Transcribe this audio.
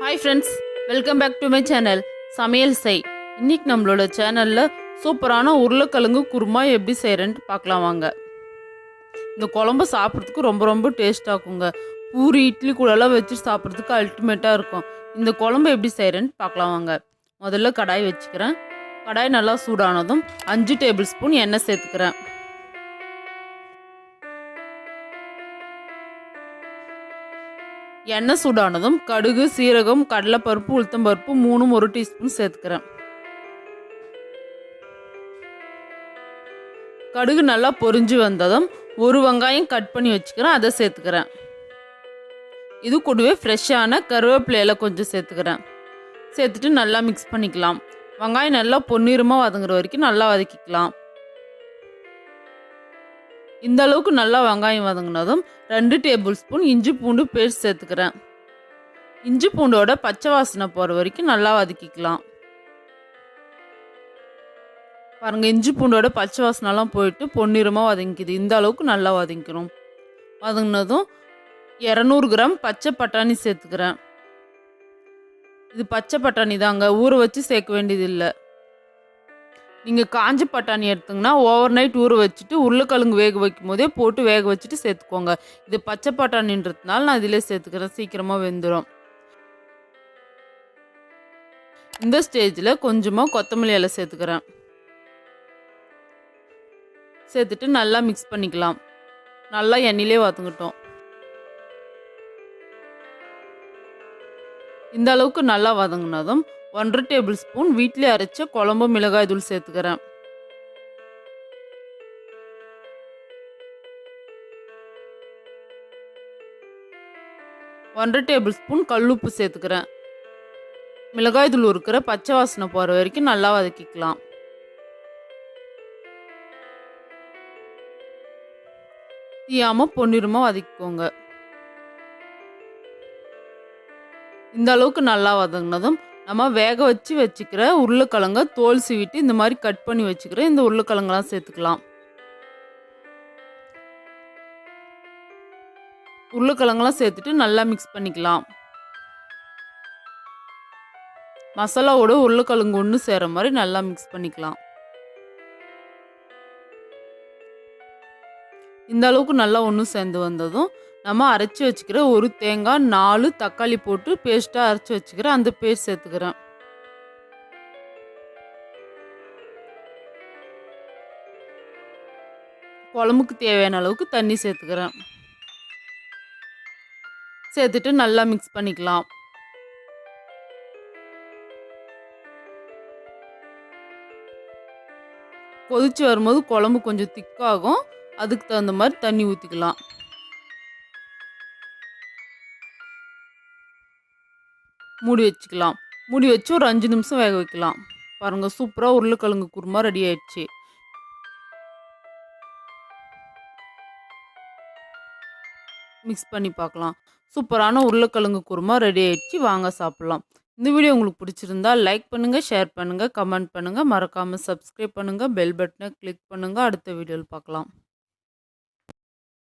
Hi friends, welcome back to my channel சமையல் செய். இன்னைக்கு நம்மளோட சேனல்ல சூப்பரான உருளைக்கிழங்கு குருமா எப்படி செய்யறேன்னு பார்க்கலாம் வாங்க. இந்த குழம்பு சாப்பிட்றதுக்கு ரொம்ப டேஸ்டா இருக்குங்க. பூரி இட்லி கூட எல்லாம் வச்சு சாப்பிட்றதுக்கு அல்டிமேட்டா இருக்கும். இந்த குழம்பு எப்படி செய்யறேன்னு பார்க்கலாம் வாங்க. முதல்ல கடாய் வச்சுக்கிறேன். கடாய் நல்லா சூடானதும் 5 டேபிள் ஸ்பூன் எண்ணெய் சேர்த்துக்கிறேன். எண்ணெய் சூடானதும் கடுகு சீரகம் கடலைப்பருப்பு உளுத்தம்பருப்பு 3 1 டீஸ்பூன் சேர்த்துக்கிறேன். கடுகு நல்லா பொரிஞ்சு வந்ததும் ஒரு வெங்காயம் கட் பண்ணி வச்சுக்கிறேன், அதை சேர்த்துக்கிறேன். இது கூடவே ஃப்ரெஷ்ஷான கருவேப்பிலையில கொஞ்சம் சேர்த்துக்கிறேன். சேர்த்துட்டு நல்லா மிக்ஸ் பண்ணிக்கலாம். வெங்காயம் நல்லா பொன்னிறமாக வதங்குற வரைக்கும் நல்லா வதக்கிக்கலாம். இந்த அளவுக்கு நல்லா வெங்காயம் வதங்கினதும் 2 டேபிள் ஸ்பூன் இஞ்சி பூண்டு பேஸ்ட் சேர்த்துக்கிறேன். இஞ்சி பூண்டோட பச்சை வாசனை போகிற வரைக்கும் நல்லா வதக்கிக்கலாம். பாருங்க, இஞ்சி பூண்டோட பச்சை வாசனைலாம் போயிட்டு பொன்னிறமாக வதங்கிக்குது. இந்த அளவுக்கு நல்லா வதங்கிக்கணும். வதங்கினதும் 200 கிராம் பச்சை பட்டாணி சேர்த்துக்கிறேன். இது பச்சை பட்டாணி தாங்க, ஊற வச்சு சேர்க்க வேண்டியது இல்லை. நீங்கள் காஞ்ச பட்டாணி எடுத்திங்கன்னா ஓவர் நைட் ஊற வச்சுட்டு உருளைக்கிழங்கு வேக வைக்கும் போதே போட்டு வேக வச்சுட்டு சேர்த்துக்கோங்க. இது பச்சை பட்டாணின்றதுனால நான் இதிலே சேர்த்துக்கிறேன், சீக்கிரமாக வெந்துடும். இந்த ஸ்டேஜில் கொஞ்சமாக கொத்தமல்லி இலை சேர்த்துக்கிறேன். சேர்த்துட்டு நல்லா மிக்ஸ் பண்ணிக்கலாம். நல்லா எண்ணெயிலே வதங்கட்டும். இந்த அளவுக்கு நல்லா வதங்கினதும் 1 டேபிள் ஸ்பூன் வீட்டிலே அரைச்ச குழம்பு மிளகாய் தூள் சேர்த்துக்கிறேன். ஒன்றரை டேபிள் ஸ்பூன் கல்லுப்பு சேர்த்துக்கிறேன். மிளகாய் தூள் இருக்கிற பச்சை வாசனை போகிற வரைக்கும் நல்லா வதக்கிக்கலாம். தீயாமல் பொன்னிறமாக வதக்கிக்கோங்க. இந்த அளவுக்கு நல்லா வதங்கினதும் நம்ம வேக வச்சு வச்சுக்கிற உருளைக்கிழங்க தோல் சீவிட்டு இந்த மாதிரி கட் பண்ணி வச்சுக்கிற இந்த உருளைக்கிழங்கெல்லாம் சேர்த்துக்கலாம். உருளைக்கிழங்கெல்லாம் சேர்த்துட்டு நல்லா மிக்ஸ் பண்ணிக்கலாம். மசாலாவோட உருளைக்கிழங்கு ஒன்று சேர மாதிரி நல்லா மிக்ஸ் பண்ணிக்கலாம். இந்த அளவுக்கு நல்லா ஒன்று சேர்ந்து வந்ததும் நம்ம அரைச்சி வச்சுக்கிற ஒரு தேங்காய் 4 தக்காளி போட்டு பேஸ்ட்டாக அரைச்சி வச்சுக்கிற அந்த பேஸ்ட் சேர்த்துக்கிறேன். குழம்புக்கு தேவையான அளவுக்கு தண்ணி சேர்த்துக்கிறேன். சேர்த்துட்டு நல்லா மிக்ஸ் பண்ணிக்கலாம். கொதிச்சு வரும்போது குழம்பு கொஞ்சம் திக்காகும், அதுக்கு தகுந்த மாதிரி தண்ணி ஊற்றிக்கலாம். மூடி வச்சுக்கலாம். மூடி வச்சு ஒரு 5 நிமிஷம் வேக வைக்கலாம். பாருங்கள், சூப்பராக உருளைக்கிழங்கு குருமா ரெடி ஆயிடுச்சு. மிக்ஸ் பண்ணி பார்க்கலாம். சூப்பரான உருளைக்கிழங்கு குருமா ரெடி ஆயிடுச்சு. வாங்க சாப்பிட்லாம். இந்த வீடியோ உங்களுக்கு பிடிச்சிருந்தா லைக் பண்ணுங்கள், ஷேர் பண்ணுங்கள், கமெண்ட் பண்ணுங்கள், மறக்காமல் சப்ஸ்கிரைப் பண்ணுங்கள், பெல் பட்டனை கிளிக் பண்ணுங்கள். அடுத்த வீடியோவில் பார்க்கலாம்.